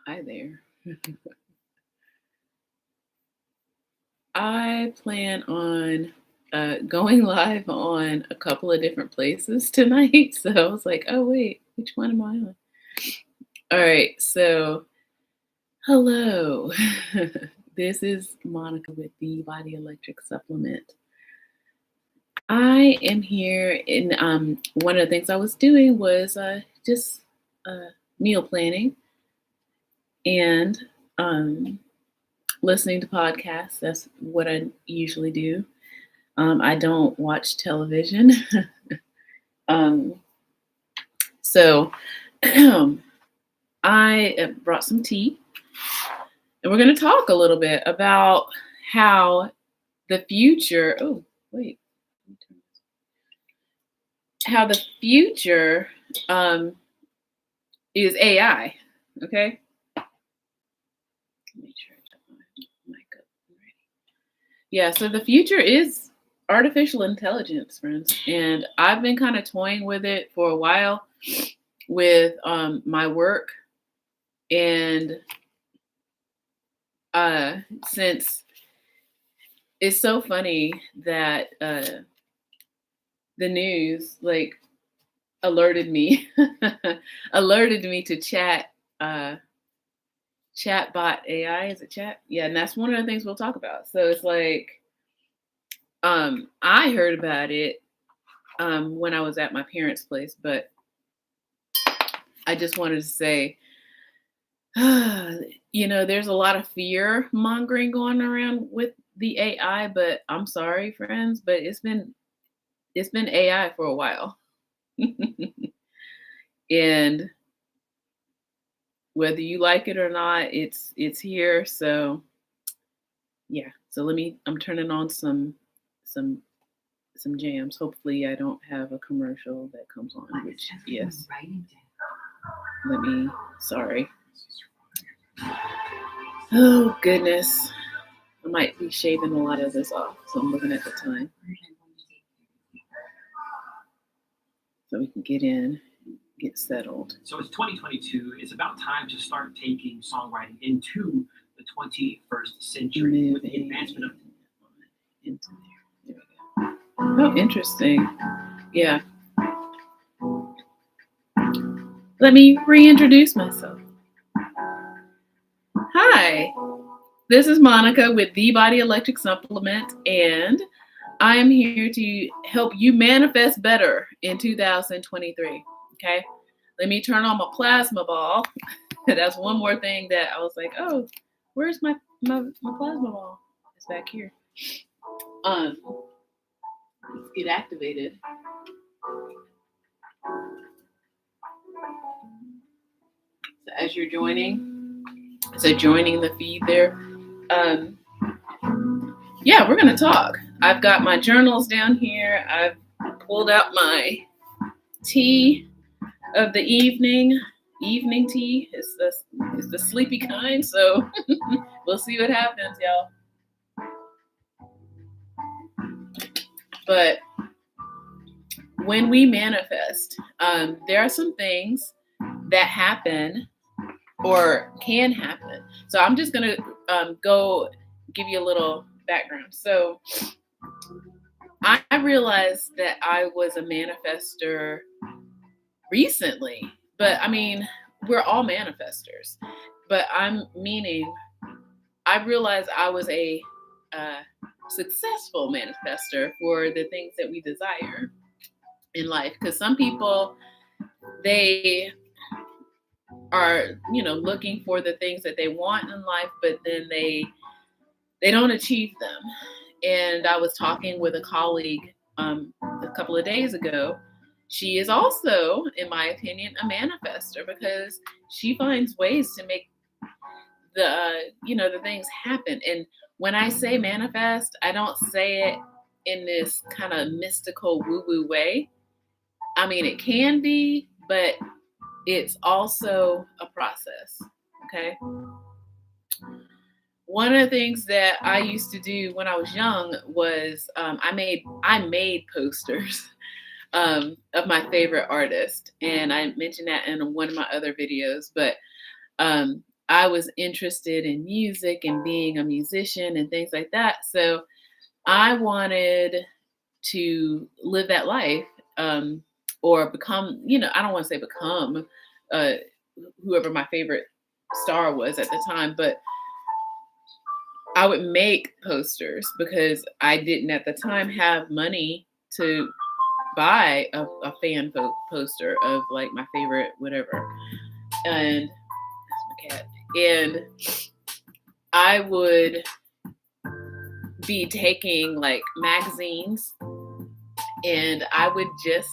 Hi there. I plan on going live on a couple of different places tonight. So I was like, oh, wait, which one am I on? All right. So, hello. This is Monica with the Body Electric Supplement. I am here, and one of the things I was doing was just uh, meal planning and listening to podcasts. That's what I usually do. I don't watch television. um, so I brought some tea, and we're going to talk a little bit about how the future. Oh, wait. How the future is AI. Okay. Make sure I got my mic up. Ready. Yeah. So the future is artificial intelligence, friends, and I've been kind of toying with it for a while with my work. And since it's so funny that the news alerted me alerted me to chatbot AI. Is it chat? Yeah, and that's one of the things we'll talk about. So it's like I heard about it when I was at my parents' place, but I just wanted to say there's a lot of fear mongering going around with the AI, but I'm sorry, friends, but it's been AI for a while. And whether you like it or not, it's here. So yeah. So I'm turning on some jams. Hopefully I don't have a commercial that comes on, which yes. Sorry. Oh goodness. I might be shaving a lot of this off, so I'm looking at the time. So we can get settled. So it's 2022. It's about time to start taking songwriting into the 21st century with the advancement of into there. There we go. Oh, interesting. Yeah. Let me reintroduce myself. Hi, this is Monica with The Body Electric Supplement, and I am here to help you manifest better in 2023. Okay, let me turn on my plasma ball. That's one more thing that I was like, oh, where's my plasma ball? It's back here. Let's get activated. So as you're joining the feed there, yeah, we're gonna talk. I've got my journals down here. I've pulled out my tea of the evening tea. It's the sleepy kind, so we'll see what happens, y'all. But when we manifest, there are some things that happen or can happen. So I'm just gonna go give you a little background. So I realized that I was a manifester recently, but I mean, we're all manifestors. But I realized I was a successful manifester for the things that we desire in life. Because some people, they are, looking for the things that they want in life, but then they don't achieve them. And I was talking with a colleague a couple of days ago. She is also, in my opinion, a manifester because she finds ways to make the things happen. And when I say manifest, I don't say it in this kind of mystical woo-woo way. I mean, it can be, but it's also a process. Okay. One of the things that I used to do when I was young was I made posters of my favorite artist, and I mentioned that in one of my other videos. But I was interested in music and being a musician and things like that. So I wanted to live that life, or become, I don't want to say become uh, whoever my favorite star was at the time, but I would make posters because I didn't at the time have money to buy a fan poster of like my favorite whatever. And that's my cat. And I would be taking like magazines, and I would just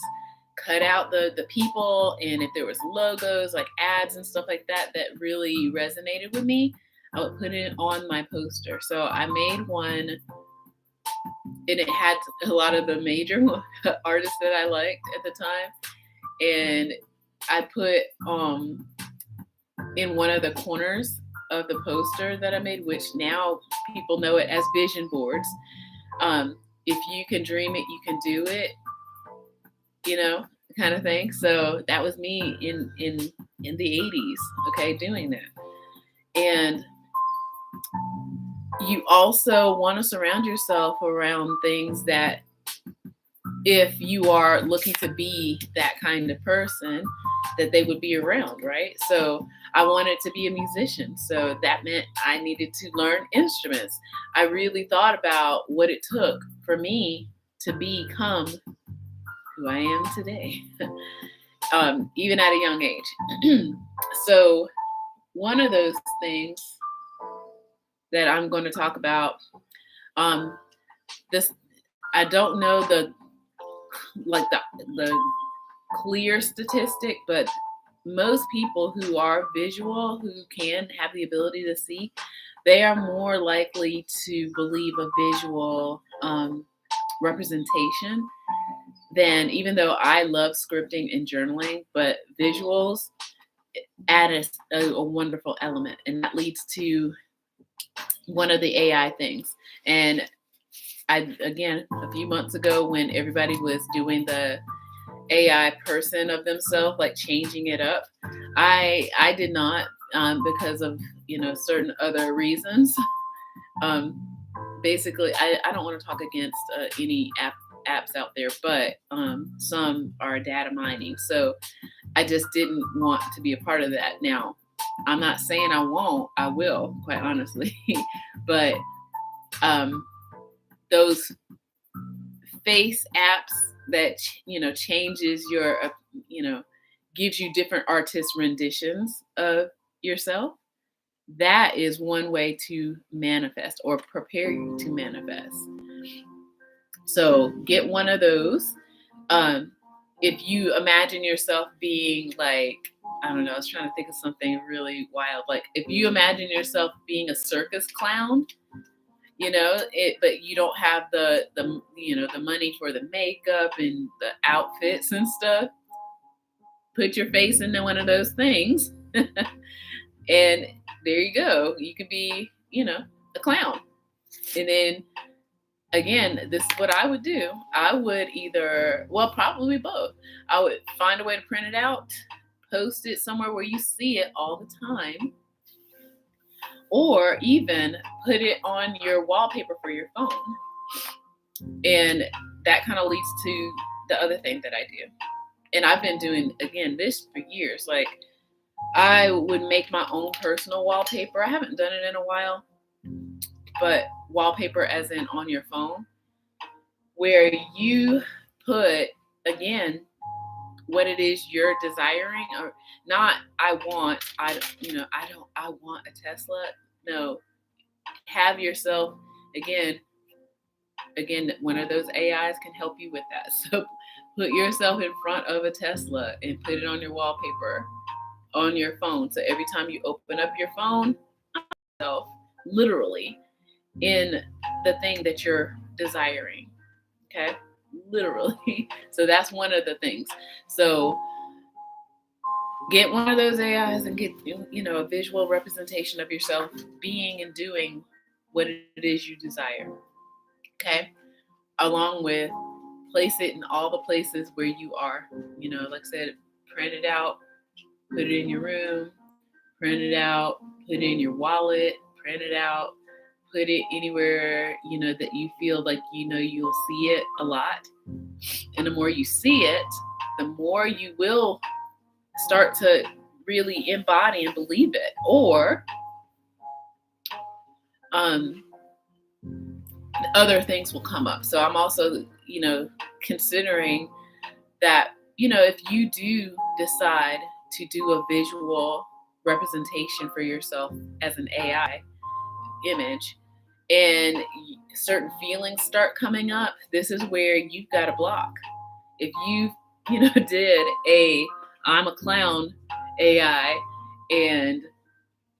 cut out the people, and if there was logos like ads and stuff like that that really resonated with me, I would put it on my poster. So I made one, and it had a lot of the major artists that I liked at the time, and I put in one of the corners of the poster that I made, which now people know it as vision boards. If you can dream it, you can do it, kind of thing. So that was me in the 80s, okay, doing that. And you also want to surround yourself around things that, if you are looking to be that kind of person, that they would be around, right? So I wanted to be a musician. So that meant I needed to learn instruments. I really thought about what it took for me to become who I am today, even at a young age. So one of those things that I'm going to talk about, this, I don't know the clear statistic, but most people who are visual, who can have the ability to see, they are more likely to believe a visual representation than, even though I love scripting and journaling, but visuals add a wonderful element. And that leads to one of the AI things. And again, a few months ago, when everybody was doing the AI person of themselves, like changing it up, I did not, because of certain other reasons. Basically, I don't want to talk against any apps out there, but some are data mining, so I just didn't want to be a part of that. Now, I'm not saying I won't, I will, quite honestly. But those face apps that changes your gives you different artist renditions of yourself, that is one way to manifest or prepare you to manifest. So get one of those. If you imagine yourself being like, I don't know, I was trying to think of something really wild. Like if you imagine yourself being a circus clown, but you don't have the money for the makeup and the outfits and stuff, put your face into one of those things. And there you go. You could be, a clown. And then again, this is what I would do. I would probably both. I would find a way to print it out, post it somewhere where you see it all the time, or even put it on your wallpaper for your phone. And that kind of leads to the other thing that I do. And I've been doing, again, this for years. Like, I would make my own personal wallpaper. I haven't done it in a while, but wallpaper as in on your phone, where you put, again, what it is you're desiring, or not. I want a Tesla. No, have yourself, again, one of those AIs can help you with that. So put yourself in front of a Tesla and put it on your wallpaper on your phone. So every time you open up your phone, yourself literally in the thing that you're desiring. Okay, literally. So that's one of the things. So get one of those AIs and get a visual representation of yourself being and doing what it is you desire. Okay, along with place it in all the places where you are. Like I said, print it out, put it in your room, print it out, put it in your wallet, print it out, put it anywhere, that you feel like, you'll see it a lot. And the more you see it, the more you will start to really embody and believe it. Or other things will come up. So I'm also, considering that, if you do decide to do a visual representation for yourself as an AI image, and certain feelings start coming up, this is where you've got a block. If you, did I'm a clown AI, and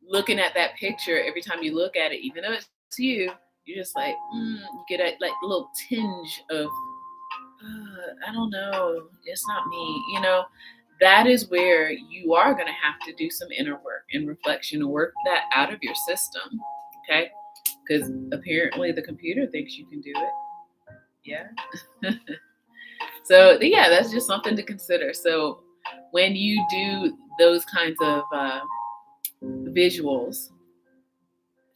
looking at that picture, every time you look at it, even though it's you, you're just like, you get a little tinge of, I don't know, it's not me, that is where you are going to have to do some inner work and reflection and work that out of your system, okay? Because apparently the computer thinks you can do it. Yeah. So, yeah, that's just something to consider. So when you do those kinds of visuals,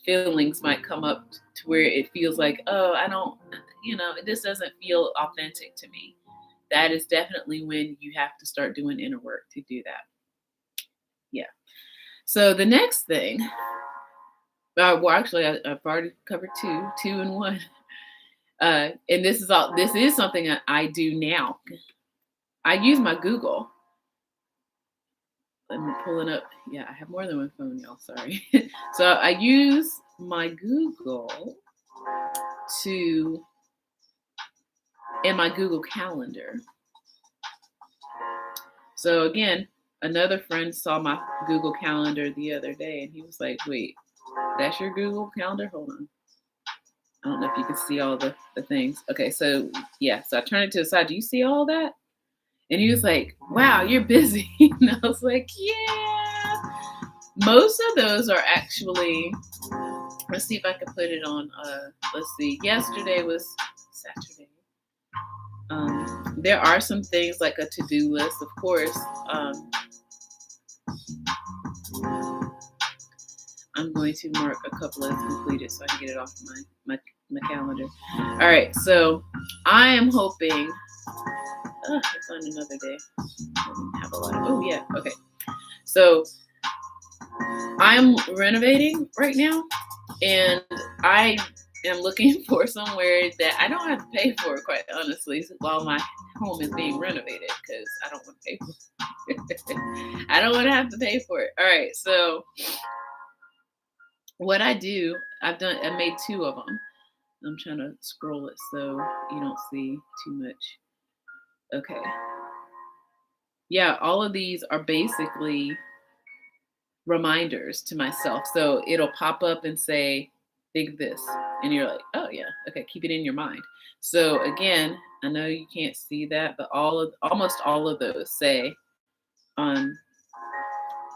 feelings might come up to where it feels like, oh, I don't, this doesn't feel authentic to me. That is definitely when you have to start doing inner work to do that. Yeah. So the next thing, well, actually, I've already covered two and one. And this is something that I do now. I use my Google. I'm pulling up. Yeah, I have more than one phone, y'all. Sorry. So I use my Google in my Google Calendar. So again, another friend saw my Google Calendar the other day, and he was like, wait, that's your Google Calendar? Hold on. I don't know if you can see all the things. Okay, so yeah, so I turned it to the side. Do you see all that? And he was like, wow, you're busy. And I was like, yeah. Most of those are actually, let's see if I can put it on, let's see, yesterday was Saturday. There are some things like a to-do list, of course. I'm going to mark a couple as completed so I can get it off my calendar. All right, so I am hoping, it's on another day. I didn't have a lot of, oh yeah, okay. So I'm renovating right now, and I am looking for somewhere that I don't have to pay for, quite honestly, while my home is being renovated, because I don't want to pay for it. I don't want to have to pay for it. All right, so what I do, I made two of them. I'm trying to scroll it so you don't see too much. Okay. Yeah, all of these are basically reminders to myself. So it'll pop up and say, think of this. And you're like, oh yeah, okay, keep it in your mind. So again, I know you can't see that, but almost all of those say,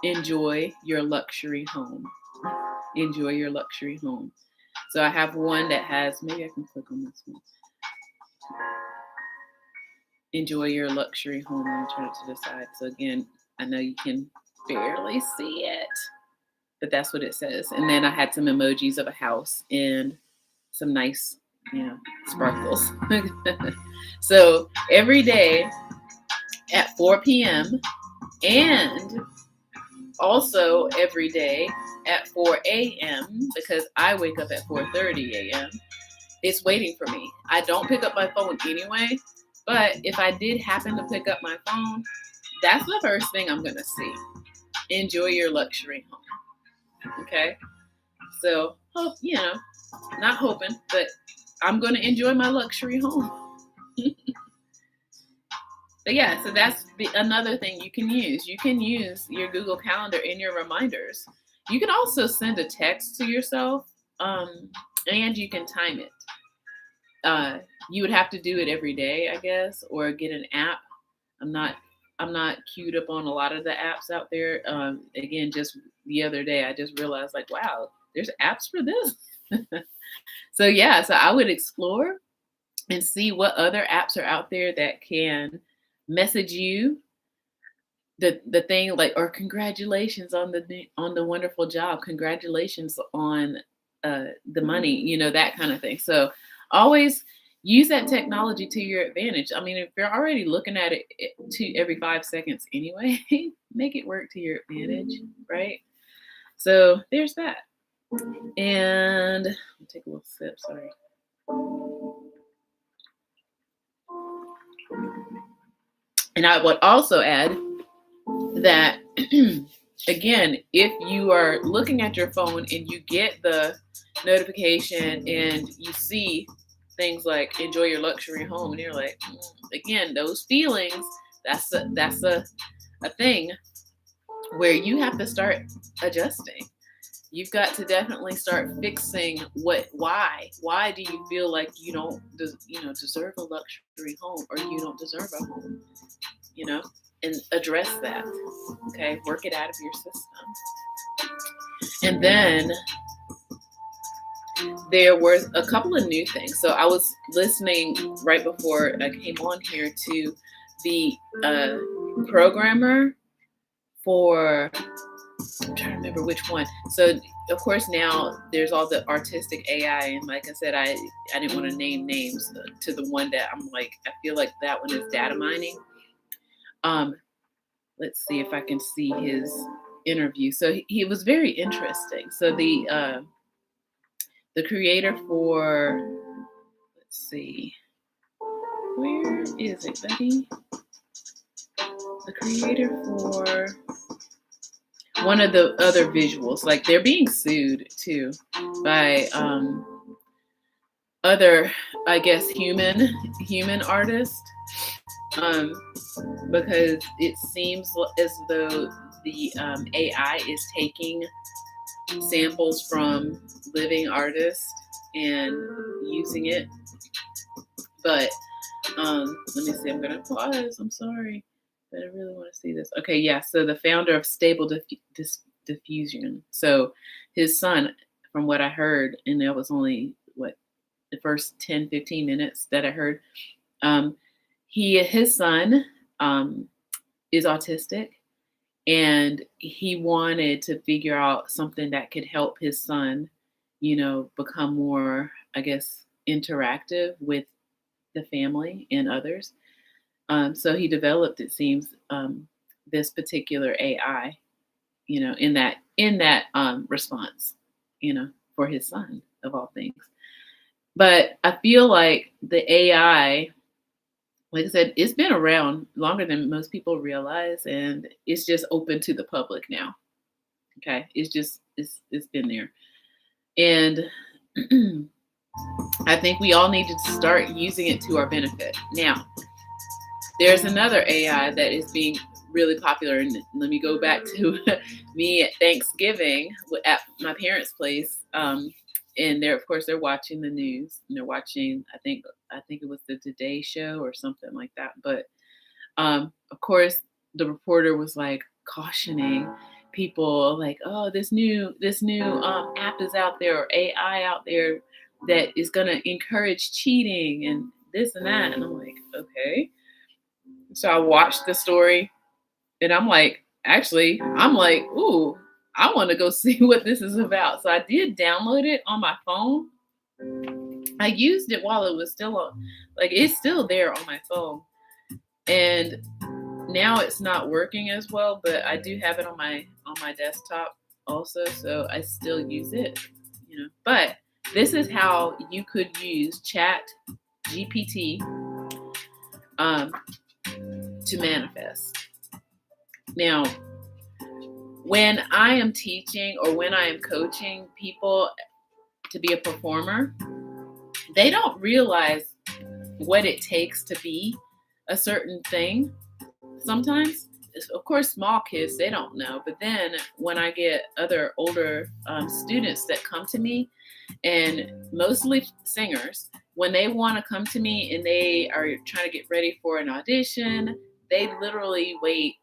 enjoy your luxury home. Enjoy your luxury home. So I have one that has, maybe I can click on this one. Enjoy your luxury home. I'm turn it to the side. So again, I know you can barely see it, but that's what it says. And then I had some emojis of a house and some nice, sparkles. So every day at 4 p.m. and also every day at 4 a.m. because I wake up at 4:30 a.m. It's waiting for me. I don't pick up my phone anyway, but if I did happen to pick up my phone, that's the first thing I'm going to see. Enjoy your luxury home. Okay? So, not hoping, but I'm going to enjoy my luxury home. But yeah, so that's another thing you can use. You can use your Google Calendar in your reminders. You can also send a text to yourself, and you can time it. You would have to do it every day, I guess, or get an app. I'm not queued up on a lot of the apps out there. Again, just the other day, I just realized, like, wow, there's apps for this. So yeah, so I would explore and see what other apps are out there that can message you the thing like, or congratulations on the wonderful job, congratulations on the money, that kind of thing. So always use that technology to your advantage. I mean, if you're already looking at it to every 5 seconds anyway, make it work to your advantage, right? So there's that. And I'll take a little sip, sorry. And I would also add that, again, if you are looking at your phone and you get the notification and you see things like enjoy your luxury home, and you're like, again, those feelings, that's a thing where you have to start adjusting. You've got to definitely start fixing why do you feel like you don't deserve a luxury home, or you don't deserve a home, and address that. Okay, work it out of your system. And then there were a couple of new things. So I was listening right before I came on here to the programmer for, I'm trying to remember which one. So of course now there's all the artistic AI, and like I said, I didn't want to name names to the one that I'm like, I feel like that one is data mining. Let's see if I can see his interview. So he was very interesting. So the creator for, let's see, where is it, buddy? The creator for one of the other visuals, like they're being sued too by other, I guess, human artists, because it seems as though the AI is taking samples from living artists and using it. But let me see, I'm gonna pause, I'm sorry, but I really want to see this. Okay, yeah, so the founder of Stable Diffusion. So his son, from what I heard, and that was only the first 10-15 minutes that I heard, his son is autistic, and he wanted to figure out something that could help his son, become more, I guess, interactive with the family and others. So he developed, it seems, this particular AI, in that response, for his son, of all things. But I feel like the AI, like I said, it's been around longer than most people realize, and it's just open to the public now. Okay, it's been there, and I think we all need to start using it to our benefit. Now, there's another AI that is being really popular, and let me go back to me at Thanksgiving at my parents' place. And of course, they're watching the news, and they're watching, I think it was the Today Show or something like that. But of course, the reporter was like cautioning people, like, oh, this new app is out there, or AI out there, that is going to encourage cheating and this and that. And I'm like, okay. So I watched the story, and I'm like, ooh, I want to go see what this is about. So I did download it on my phone. I used it while it was still on, like, it's still there on my phone. And now it's not working as well, but I do have it on my desktop also, so I still use it, But this is how you could use Chat GPT to manifest. Now, when I am teaching or when I am coaching people to be a performer, they don't realize what it takes to be a certain thing. Sometimes, of course, small kids, they don't know. But then when I get other older students that come to me, and mostly singers, when they want to come to me and they are trying to get ready for an audition, they literally wait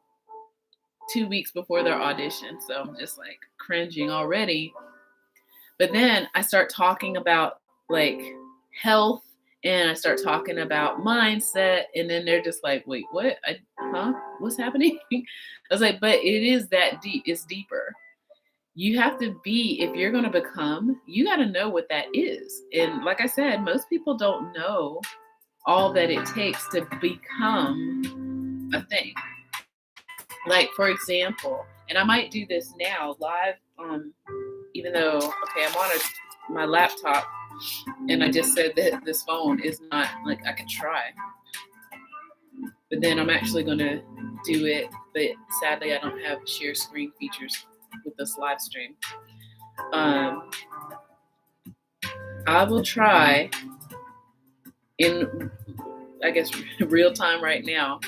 2 weeks before their audition. So I'm just like cringing already. But then I start talking about like health and I start talking about mindset, and then they're just like, wait, what? What's happening? I was like, but it is that deep. It's deeper. You have to be, if you're going to become, you got to know what that is. And like I said, most people don't know all that it takes to become a thing. Like, for example, and I might do this now live, even though, okay, I'm on my laptop, and I just said that this phone is not, like, I could try. But then I'm actually going to do it, but sadly I don't have share screen features with this live stream. I will try in, I guess, real time right now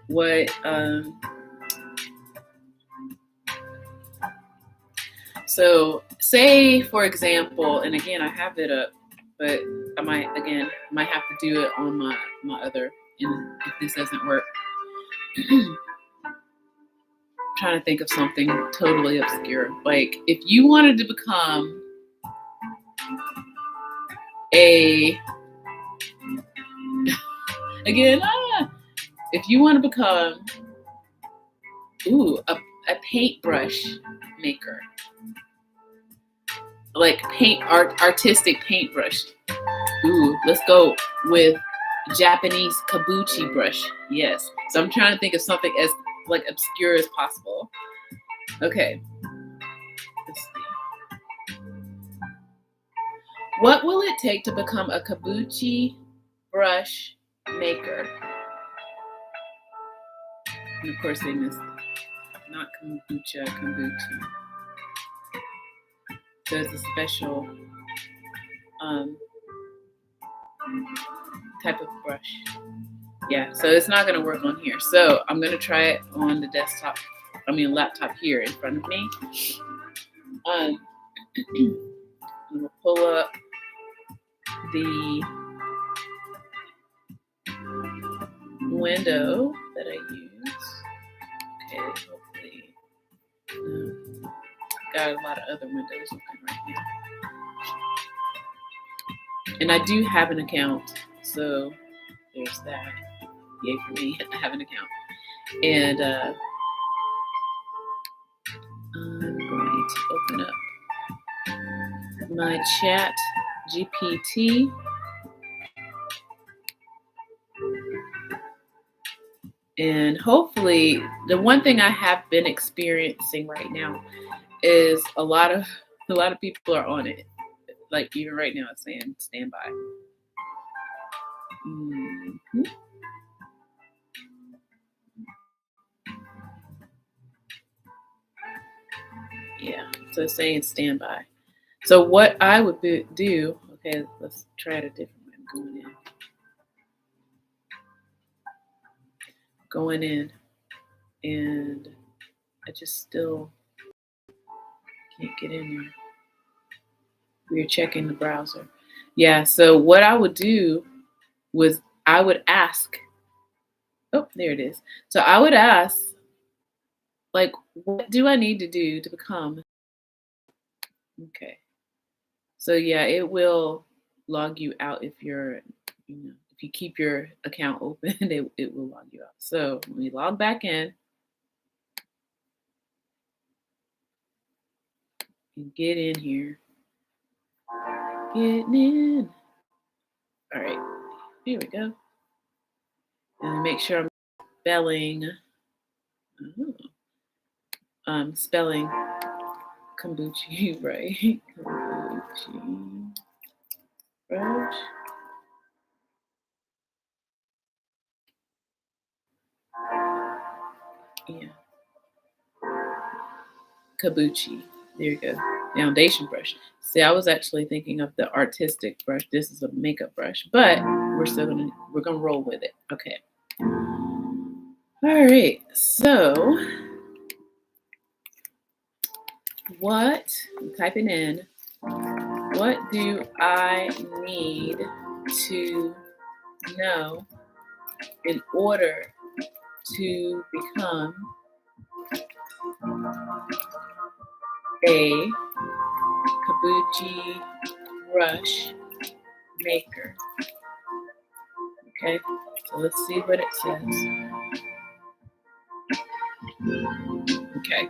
what so say, for example, and again I have it up, but I might have to do it on my other, and if this doesn't work. Trying to think of something totally obscure. Like, if you wanted to become if you want to become a paintbrush maker, like artistic paintbrush. Let's go with Japanese kabuki brush. Yes. So I'm trying to think of something as like obscure as possible. Okay. Let's see. What will it take to become a kabuki brush maker? And of course they missed not kombucha, kombucha. So it's a special type of brush. Yeah, so it's not going to work on here. So I'm going to try it on the laptop here in front of me. I'm going to pull up the window that I use. Okay, hopefully. Got a lot of other windows open right now. And I do have an account, so there's that. Yay for me, I have an account. And I'm going to open up my chat GPT. And hopefully, the one thing I have been experiencing right now is a lot of people are on it. Like, even right now, it's saying stand by. Mm-hmm. Yeah, so it's saying stand by. So what I would do, okay, let's try it a different way. I'm going in, and I just still can't get in there. We're checking the browser. Yeah, so what I would do was I would ask, oh, there it is. So I would ask, like, what do I need to do to become? Okay. So yeah, it will log you out if you're, if you keep your account open, it will log you out. So let me log back in and get in here. Getting in. All right, here we go. And make sure I'm spelling. I'm spelling kombucha right. Kombucha brush. Yeah. Kabuki. There you go. Foundation brush. See, I was actually thinking of the artistic brush. This is a makeup brush, but we're gonna roll with it. Okay. All right. So, I'm typing in, what do I need to know in order to become a kabuki brush maker. Okay, so let's see what it says. Okay,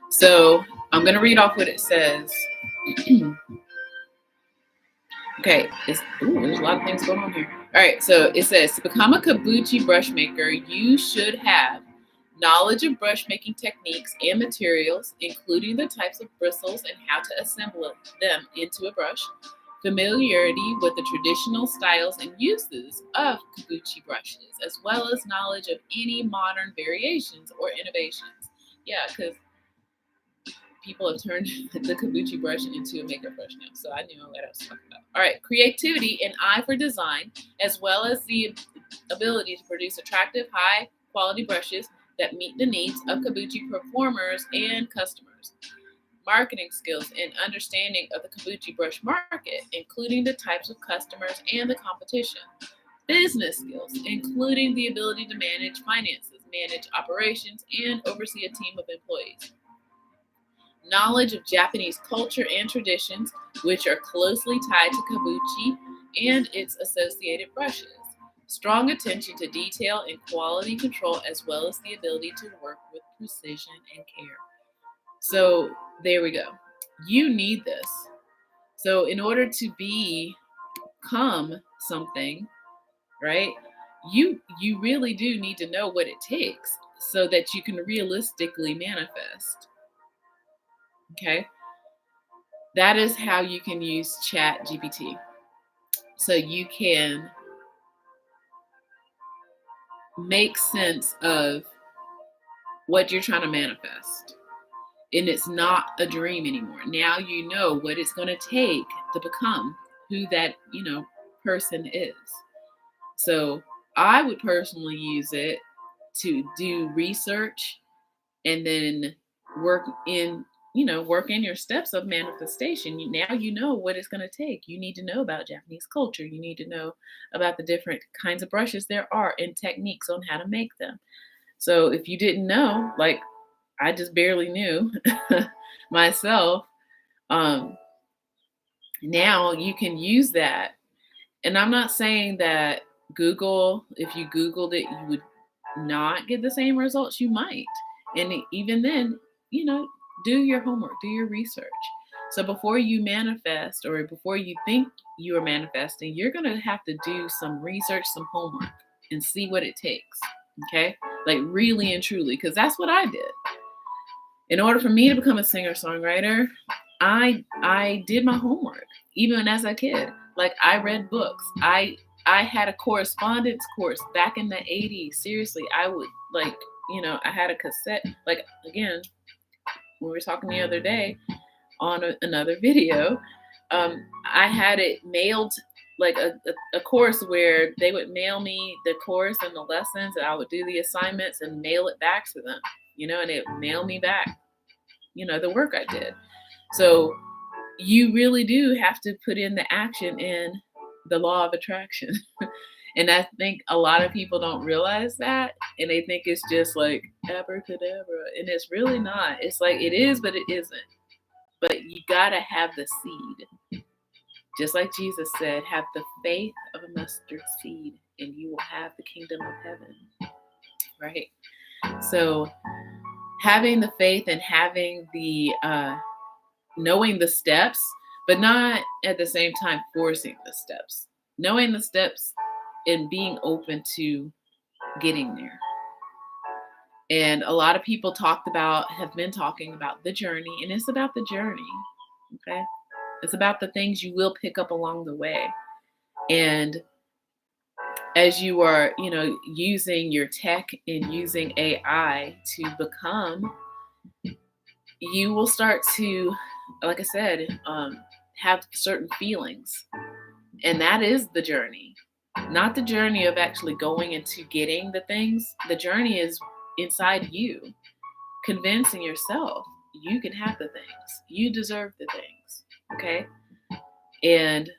so I'm going to read off what it says. Okay, there's a lot of things going on here. All right, so it says, to become a kabuki brush maker, you should have knowledge of brush making techniques and materials, including the types of bristles and how to assemble them into a brush, familiarity with the traditional styles and uses of kabuki brushes, as well as knowledge of any modern variations or innovations. Yeah, because people have turned the kabuki brush into a makeup brush now, so I knew what I was talking about. All right, creativity and eye for design, as well as the ability to produce attractive, high-quality brushes that meet the needs of kabuki performers and customers. Marketing skills and understanding of the kabuki brush market, including the types of customers and the competition. Business skills, including the ability to manage finances, manage operations, and oversee a team of employees. Knowledge of Japanese culture and traditions, which are closely tied to kabuki and its associated brushes. Strong attention to detail and quality control, as well as the ability to work with precision and care. So there we go. You need this. So in order to become something, right? You really do need to know what it takes so that you can realistically manifest. Okay? That is how you can use Chat GPT. So you can make sense of what you're trying to manifest. And it's not a dream anymore. Now you know what it's going to take to become who that, person is. So I would personally use it to do research and then work in your steps of manifestation. Now you know what it's going to take. You need to know about Japanese culture. You need to know about the different kinds of brushes there are and techniques on how to make them. So if you didn't know, like I just barely knew myself, now you can use that. And I'm not saying that Google, if you Googled it, you would not get the same results. You might. And even then, do your homework, do your research. So before you manifest or before you think you are manifesting, you're going to have to do some research, some homework, and see what it takes. Okay? Like really and truly, because that's what I did. In order for me to become a singer-songwriter, I did my homework, even as a kid. Like I read books. I had a correspondence course back in the 80s. Seriously, I would I had a cassette. Like again, we were talking the other day on another video. I had it mailed, like a course where they would mail me the course and the lessons, and I would do the assignments and mail it back to them, and it would mail me back, the work I did. So you really do have to put in the action in the law of attraction. And I think a lot of people don't realize that, and they think it's just like abracadabra, and it's really not. It's like it is, but it isn't. But you gotta have the seed. Just like Jesus said, have the faith of a mustard seed, and you will have the kingdom of heaven. Right? So having the faith and having the knowing the steps, but not at the same time forcing the steps. Knowing the steps and being open to getting there. And a lot of people have been talking about the journey, and it's about the journey. Okay? It's about the things you will pick up along the way. And as you are, using your tech and using AI to become, you will start to, like I said, have certain feelings. And that is the journey. Not the journey of actually going into getting the things. The journey is inside you, convincing yourself you can have the things. You deserve the things. Okay? And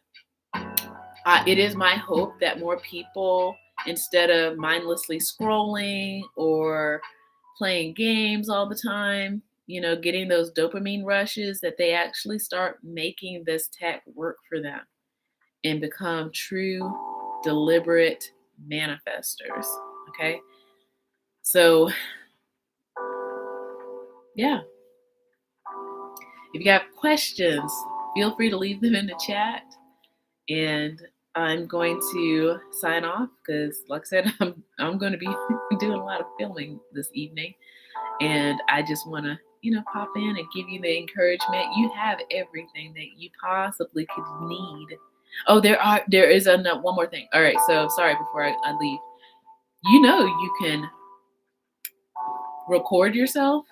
it is my hope that more people, instead of mindlessly scrolling or playing games all the time, getting those dopamine rushes, that they actually start making this tech work for them. and become true, deliberate manifestors. Okay. So, yeah. If you have questions, feel free to leave them in the chat. And I'm going to sign off because, like I said, I'm going to be doing a lot of filming this evening. And I just want to, pop in and give you the encouragement. You have everything that you possibly could need. Oh, there is one more thing. All right, so sorry before I leave. You can record yourself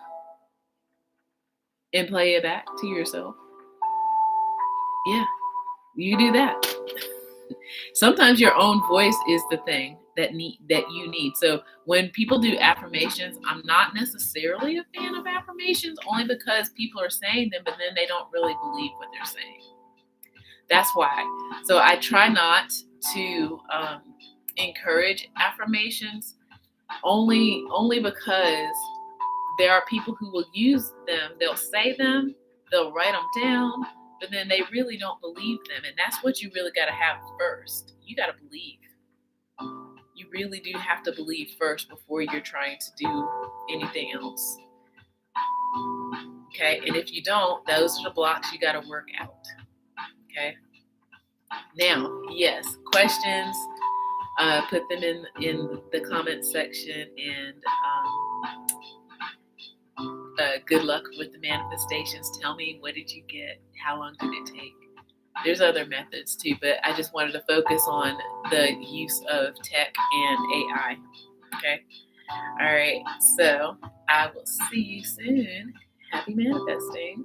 and play it back to yourself. Yeah, you do that. Sometimes your own voice is the thing that you need. So when people do affirmations, I'm not necessarily a fan of affirmations, only because people are saying them, but then they don't really believe what they're saying. That's why. So I try not to encourage affirmations, only because there are people who will use them. They'll say them, they'll write them down, but then they really don't believe them. And that's what you really got to have first. You got to believe. You really do have to believe first before you're trying to do anything else. Okay. And if you don't, those are the blocks you got to work out. Okay. Now, yes, questions, put them in the comment section, and good luck with the manifestations. Tell me, what did you get? How long did it take? There's other methods too, but I just wanted to focus on the use of tech and AI. Okay. All right. So I will see you soon. Happy manifesting.